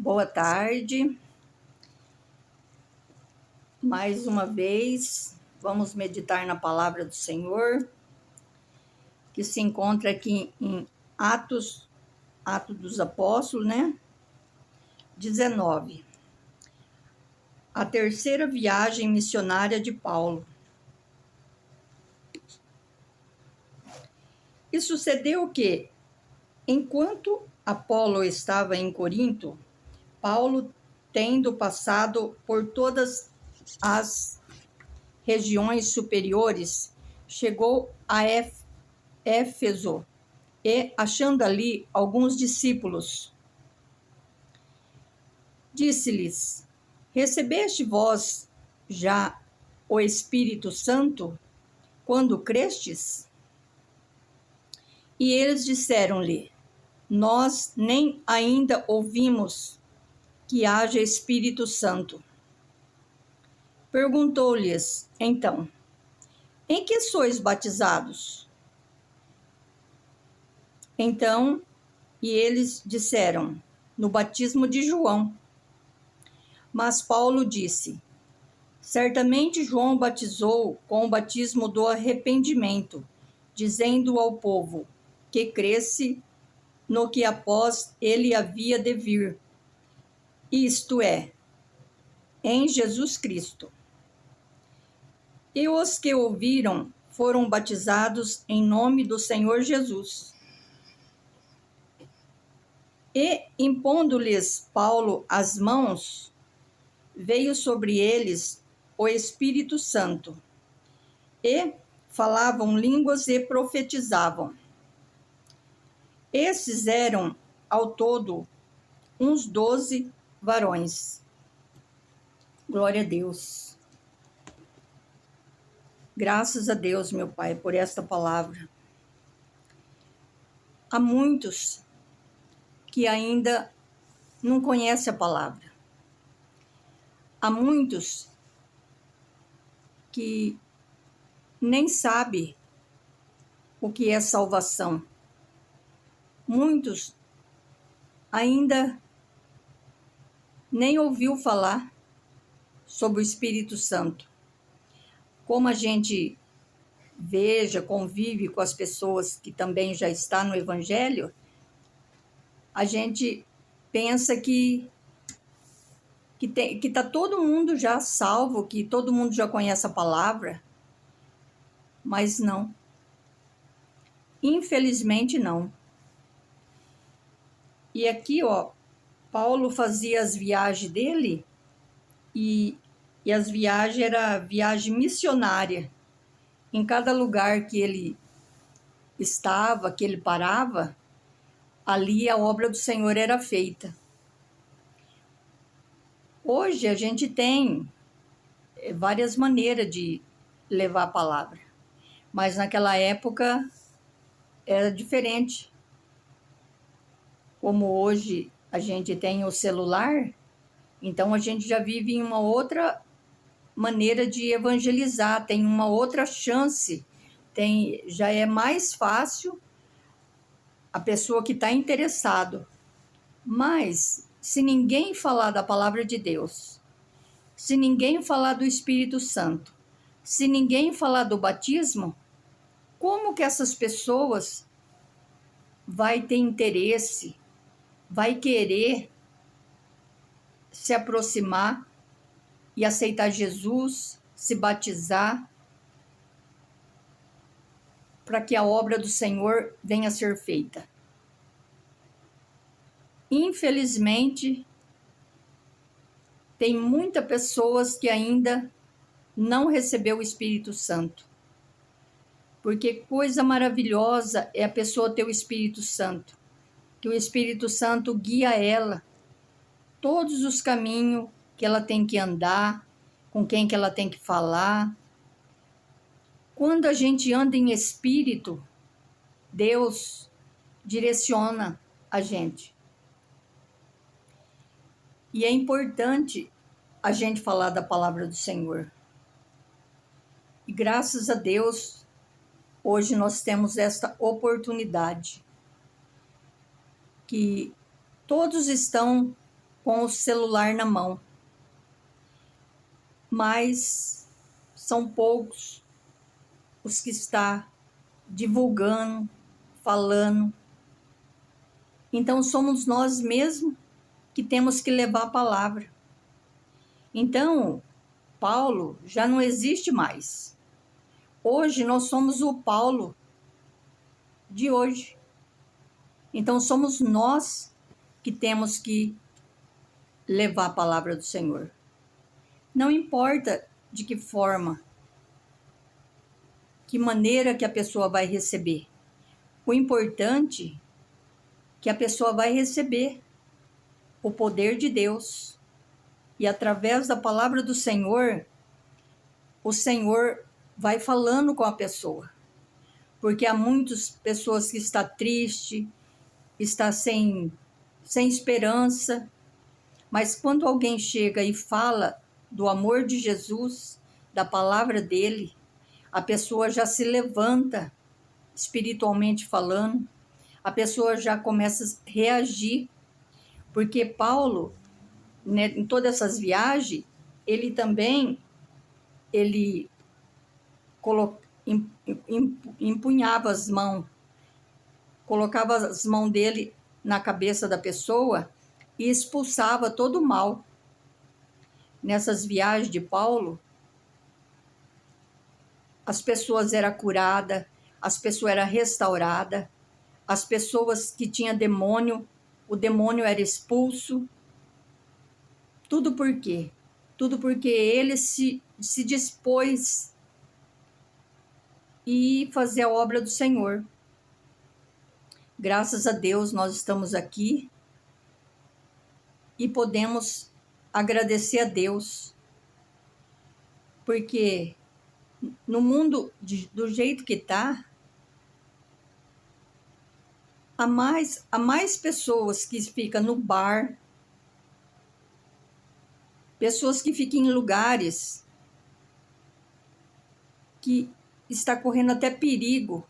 Boa tarde. Mais uma vez, vamos meditar na palavra do Senhor, que se encontra aqui em Atos dos Apóstolos, 19. A terceira viagem missionária de Paulo. E sucedeu que, enquanto Apolo estava em Corinto, Paulo, tendo passado por todas as regiões superiores, chegou a Éfeso e, achando ali alguns discípulos, disse-lhes: Recebeste vós já o Espírito Santo quando crestes? E eles disseram-lhe: Nós nem ainda ouvimos que haja Espírito Santo. Perguntou-lhes, então: Em que sois batizados? Então, e eles disseram: No batismo de João. Mas Paulo disse: Certamente João batizou com o batismo do arrependimento, dizendo ao povo que cresce no que após ele havia de vir, isto é, em Jesus Cristo. E os que ouviram foram batizados em nome do Senhor Jesus. E, impondo-lhes Paulo as mãos, veio sobre eles o Espírito Santo, e falavam línguas e profetizavam. Esses eram, ao todo, uns 12 varões. Glória a Deus. Graças a Deus, meu Pai, por esta palavra. Há muitos que ainda não conhecem a palavra. Há muitos que nem sabem o que é salvação. Muitos ainda nem ouviu falar sobre o Espírito Santo. Como a gente convive com as pessoas que também já estão no Evangelho, a gente pensa que está todo mundo já salvo, que todo mundo já conhece a palavra, mas não. Infelizmente, não. E aqui, Paulo fazia as viagens dele e as viagens eram viagem missionária. Em cada lugar que ele estava, que ele parava, ali a obra do Senhor era feita. Hoje a gente tem várias maneiras de levar a palavra, mas naquela época era diferente. Como hoje a gente tem o celular, então a gente já vive em uma outra maneira de evangelizar, tem uma outra chance, já é mais fácil a pessoa que está interessado. Mas se ninguém falar da palavra de Deus, se ninguém falar do Espírito Santo, se ninguém falar do batismo, como que essas pessoas vai ter interesse, vai querer se aproximar e aceitar Jesus, se batizar, para que a obra do Senhor venha a ser feita? Infelizmente, tem muitas pessoas que ainda não recebeu o Espírito Santo. Porque coisa maravilhosa é a pessoa ter o Espírito Santo. Que o Espírito Santo guia ela todos os caminhos que ela tem que andar, com quem que ela tem que falar. Quando a gente anda em espírito, Deus direciona a gente. E é importante a gente falar da palavra do Senhor. E graças a Deus, hoje nós temos esta oportunidade. Que todos estão com o celular na mão. Mas são poucos os que estão divulgando, falando. Então somos nós mesmos que temos que levar a palavra. Então, Paulo já não existe mais. Hoje nós somos o Paulo de hoje. Então somos nós que temos que levar a palavra do Senhor. Não importa de que forma, que maneira que a pessoa vai receber. O importante é que a pessoa vai receber o poder de Deus. E através da palavra do Senhor, o Senhor vai falando com a pessoa. Porque há muitas pessoas que estão tristes, estão sem esperança. Mas quando alguém chega e fala do amor de Jesus, da palavra dele, a pessoa já se levanta, espiritualmente falando, a pessoa já começa a reagir, porque Paulo, né, em todas essas viagens, ele também empunhava as mãos, colocava as mãos dele na cabeça da pessoa e expulsava todo o mal. Nessas viagens de Paulo, as pessoas eram curadas, as pessoas eram restauradas, as pessoas que tinham demônio, o demônio era expulso. Tudo por quê? Tudo porque ele se dispôs e fazer a obra do Senhor. Graças a Deus nós estamos aqui e podemos agradecer a Deus, porque no mundo do jeito que está, há mais pessoas que ficam no bar, pessoas que ficam em lugares que está correndo até perigo,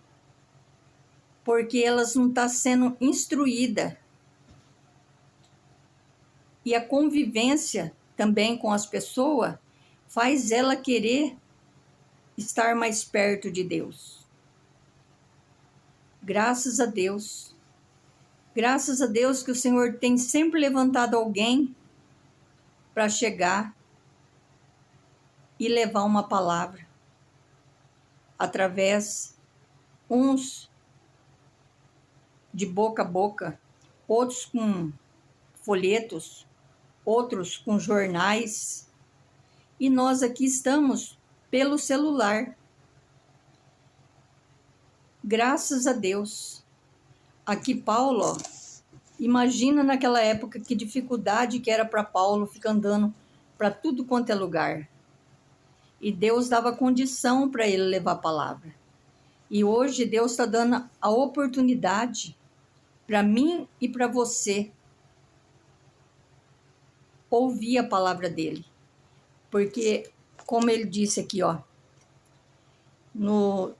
porque elas não estão sendo instruídas. E a convivência também com as pessoas faz ela querer estar mais perto de Deus. Graças a Deus. Graças a Deus que o Senhor tem sempre levantado alguém para chegar e levar uma palavra. Através, uns de boca a boca, outros com folhetos, outros com jornais. E nós aqui estamos pelo celular. Graças a Deus. Aqui Paulo, ó, imagina naquela época que dificuldade que era para Paulo ficar andando para tudo quanto é lugar. E Deus dava condição para ele levar a palavra. E hoje Deus está dando a oportunidade para mim e para você ouvir a palavra dele. Porque, como ele disse aqui, ó, no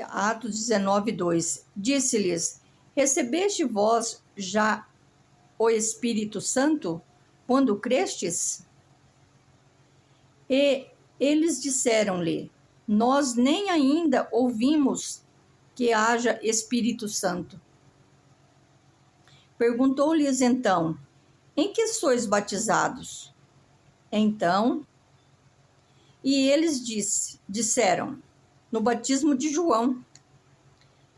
Atos 19, 2, disse-lhes: recebeste vós já o Espírito Santo quando crestes? E eles disseram-lhe: nós nem ainda ouvimos que haja Espírito Santo. Perguntou-lhes então: em que sois batizados? Então, e eles disseram: no batismo de João.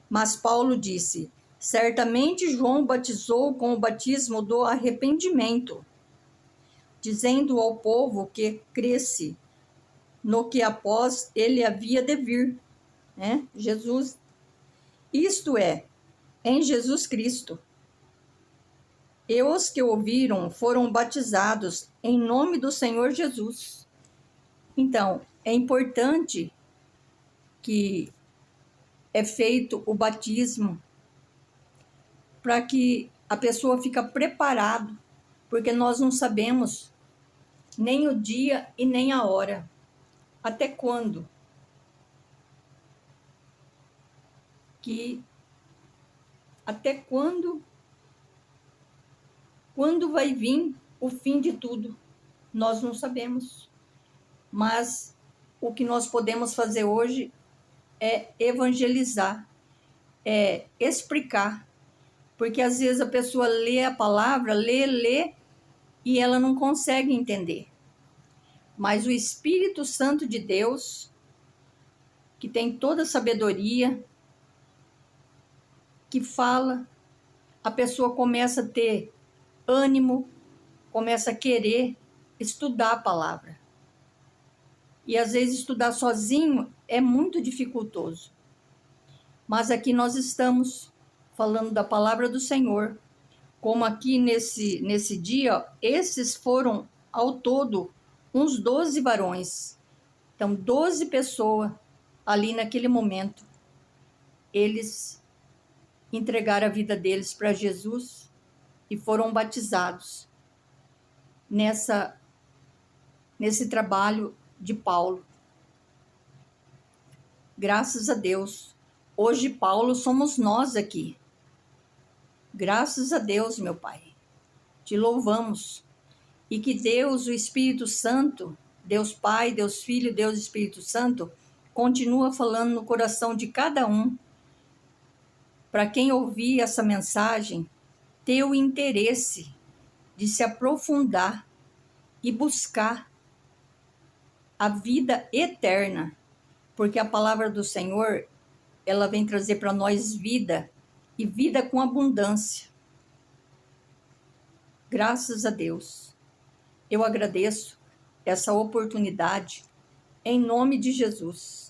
Mas Paulo disse: certamente João batizou com o batismo do arrependimento, dizendo ao povo que cresce no que após ele havia de vir, né? Jesus, isto é, em Jesus Cristo. E os que ouviram foram batizados em nome do Senhor Jesus. Então, é importante que é feito o batismo para que a pessoa fique preparada, porque nós não sabemos nem o dia e nem a hora. Até quando? Até quando? Quando vai vir o fim de tudo nós não sabemos, mas o que nós podemos fazer hoje é evangelizar, é explicar, porque às vezes a pessoa lê a palavra, lê, e ela não consegue entender. Mas o Espírito Santo de Deus, que tem toda a sabedoria, que fala, a pessoa começa a ter ânimo, começa a querer estudar a palavra. E às vezes estudar sozinho é muito dificultoso. Mas aqui nós estamos falando da palavra do Senhor. Como aqui nesse dia, esses foram ao todo uns 12 varões. Então, 12 pessoas ali naquele momento, eles entregaram a vida deles para Jesus e foram batizados nesse trabalho de Paulo. Graças a Deus. Hoje, Paulo, somos nós aqui. Graças a Deus, meu Pai. Te louvamos. E que Deus, o Espírito Santo, Deus Pai, Deus Filho, Deus Espírito Santo, continua falando no coração de cada um. Para quem ouvir essa mensagem, ter o interesse de se aprofundar e buscar a vida eterna. Porque a palavra do Senhor, ela vem trazer para nós vida, e vida com abundância. Graças a Deus. Eu agradeço essa oportunidade, em nome de Jesus.